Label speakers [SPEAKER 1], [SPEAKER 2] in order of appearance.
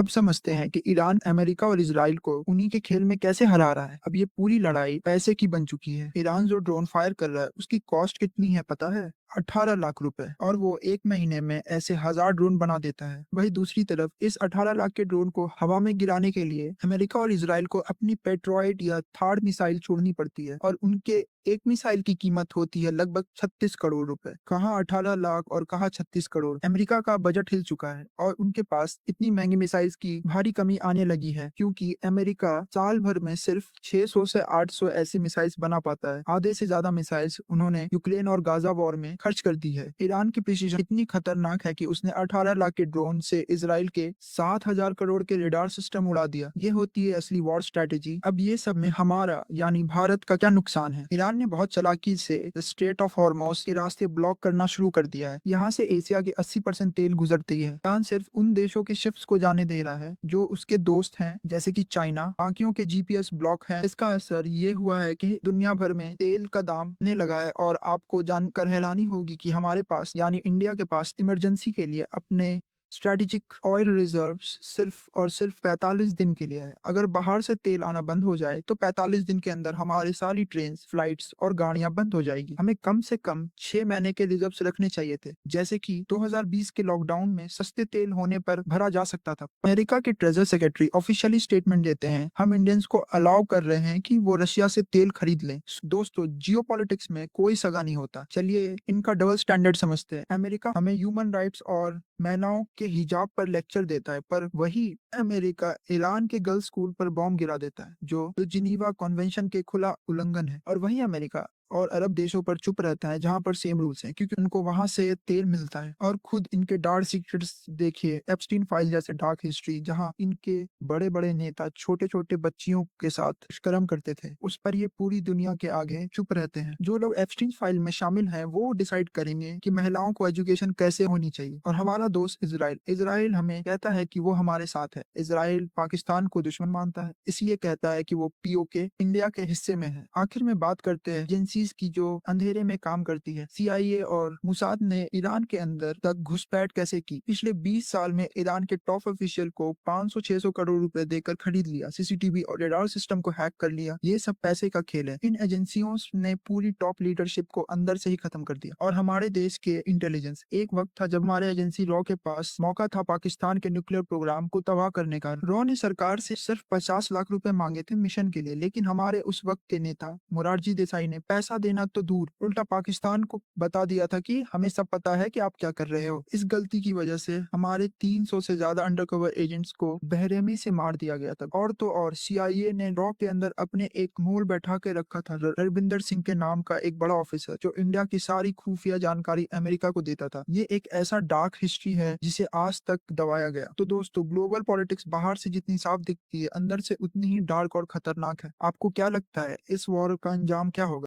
[SPEAKER 1] अब समझते हैं कि ईरान अमेरिका और इजराइल को उन्हीं के खेल में कैसे हरा रहा है। अब ये पूरी लड़ाई पैसे की बन चुकी है। ईरान जो ड्रोन फायर कर रहा है उसकी कॉस्ट कितनी है पता है? 18 लाख रुपए। और वो एक महीने में ऐसे 1000 ड्रोन बना देता है। वही दूसरी तरफ इस 18 लाख के ड्रोन को हवा में गिराने के लिए अमेरिका और इसराइल को अपनी पेट्रॉइड या थार्ड मिसाइल छोड़नी पड़ती है, और उनके एक मिसाइल की कीमत होती है लगभग 36 करोड़ रुपए। कहाँ 18 लाख और कहाँ 36 करोड़। अमेरिका का बजट हिल चुका है और उनके पास इतनी महंगी मिसाइल्स की भारी कमी आने लगी है, क्योंकि अमेरिका साल भर में सिर्फ 600 से 800 ऐसी मिसाइल्स बना पाता है। आधे से ज्यादा मिसाइल्स उन्होंने यूक्रेन और गाजा वॉर में खर्च कर दी है। ईरान की प्रिसीजन इतनी खतरनाक है कि उसने 18 लाख के ड्रोन से इसराइल के 7000 करोड़ के रेडार सिस्टम उड़ा दिया। ये होती है असली वॉर स्ट्रेटेजी। अब ये सब में हमारा यानी भारत का क्या नुकसान है? ईरान ने बहुत चालाकी से स्ट्रेट ऑफ हॉर्मोज के रास्ते ब्लॉक करना शुरू कर दिया है। यहाँ से एशिया के 80% तेल गुजरती है। ईरान सिर्फ उन देशों के शिप्स को जाने दे रहा है जो उसके दोस्त हैं, जैसे कि चाइना। बाकियों के जीपीएस ब्लॉक है। इसका असर ये हुआ है कि दुनिया भर में तेल का दाम बढ़ने लगा है, और आपको जानकर हैरानी होगी कि हमारे पास यानी इंडिया के पास इमरजेंसी के लिए अपने स्ट्रेटेजिक ऑयल रिजर्व्स सिर्फ और सिर्फ 45 दिन के लिए है। अगर बाहर से तेल आना बंद हो जाए तो 45 दिन के अंदर हमारी सारी ट्रेन, फ्लाइट्स और गाड़ियां बंद हो जाएगी। हमें कम से कम 6 महीने के रिजर्व्स रखने चाहिए थे, जैसे कि 2020 के लॉकडाउन में सस्ते तेल होने पर भरा जा सकता था। अमेरिका के ट्रेजर सेक्रेटरी ऑफिशियली स्टेटमेंट देते हैं, हम इंडियंस को अलाउ कर रहे हैं कि वो रशिया से तेल खरीद लें। दोस्तों, जियो में कोई सगा नहीं होता। चलिए इनका डबल स्टैंडर्ड समझते हैं। अमेरिका हमें ह्यूमन राइट्स और महिलाओं के हिजाब पर लेक्चर देता है, पर वही अमेरिका ईरान के गर्ल्स स्कूल पर बॉम्ब गिरा देता है, जो जिनीवा कन्वेंशन के खुला उल्लंघन है। और वही अमेरिका और अरब देशों पर चुप रहता है जहां पर सेम रूल्स हैं, क्योंकि उनको वहां से तेल मिलता है। और खुद इनके डार्क सीक्रेट्स देखिए, एप्स्टीन फाइल जैसे डार्क हिस्ट्री, जहां इनके बड़े बड़े नेता छोटे छोटे बच्चियों के साथ दुष्कर्म करते थे, उस पर ये पूरी दुनिया के आगे चुप रहते हैं। जो लोग एप्स्टीन फाइल में शामिल हैं वो डिसाइड करेंगे कि महिलाओं को एजुकेशन कैसे होनी चाहिए। और हमारा दोस्त इसराइल इसराइल हमें कहता है कि वो हमारे साथ है। इसराइल पाकिस्तान को दुश्मन मानता है, इसलिए कहता है कि वो पीओके इंडिया के हिस्से में है। आखिर में बात करते हैं एजेंसीज की जो अंधेरे में काम करती है। सीआईए और मुसाद ने ईरान के अंदर तक घुसपैठ कैसे की? पिछले 20 साल में ईरान के टॉप ऑफिशियल को 500-600 करोड़ रुपए देकर खरीद लिया, सीसीटीवी और रडार सिस्टम को हैक कर लिया। ये सब पैसे का खेल है। इन एजेंसियों ने पूरी टॉप लीडरशिप को अंदर से ही खत्म कर दिया। और हमारे देश के इंटेलिजेंस, एक वक्त था जब हमारे एजेंसी रॉ के पास मौका था पाकिस्तान के न्यूक्लियर प्रोग्राम को तबाह करने का। रॉ ने सरकार से सिर्फ 50 लाख रुपए मांगे थे मिशन के लिए, लेकिन हमारे उस वक्त के नेता मोरारजी देसाई ने पैसा देना तो दूर, उल्टा पाकिस्तान को बता दिया था कि हमें सब पता है कि आप क्या कर रहे हो। इस गलती की वजह से हमारे 300 से ज्यादा अंडरकवर एजेंट्स को बेरहमी से मार दिया गया था। और तो और सीआईए ने रॉ के अंदर अपने एक मोल बैठा के रखा था, रविंदर सिंह के नाम का एक बड़ा ऑफिसर, जो इंडिया की सारी खुफिया जानकारी अमेरिका को देता था। ये एक ऐसा डार्क हिस्ट्री है जिसे आज तक दबाया गया। तो दोस्तों, ग्लोबल पॉलिटिक्स बाहर से जितनी साफ दिखती है, अंदर से उतनी ही डार्क और खतरनाक है। आपको क्या लगता है इस वॉर का अंजाम क्या होगा?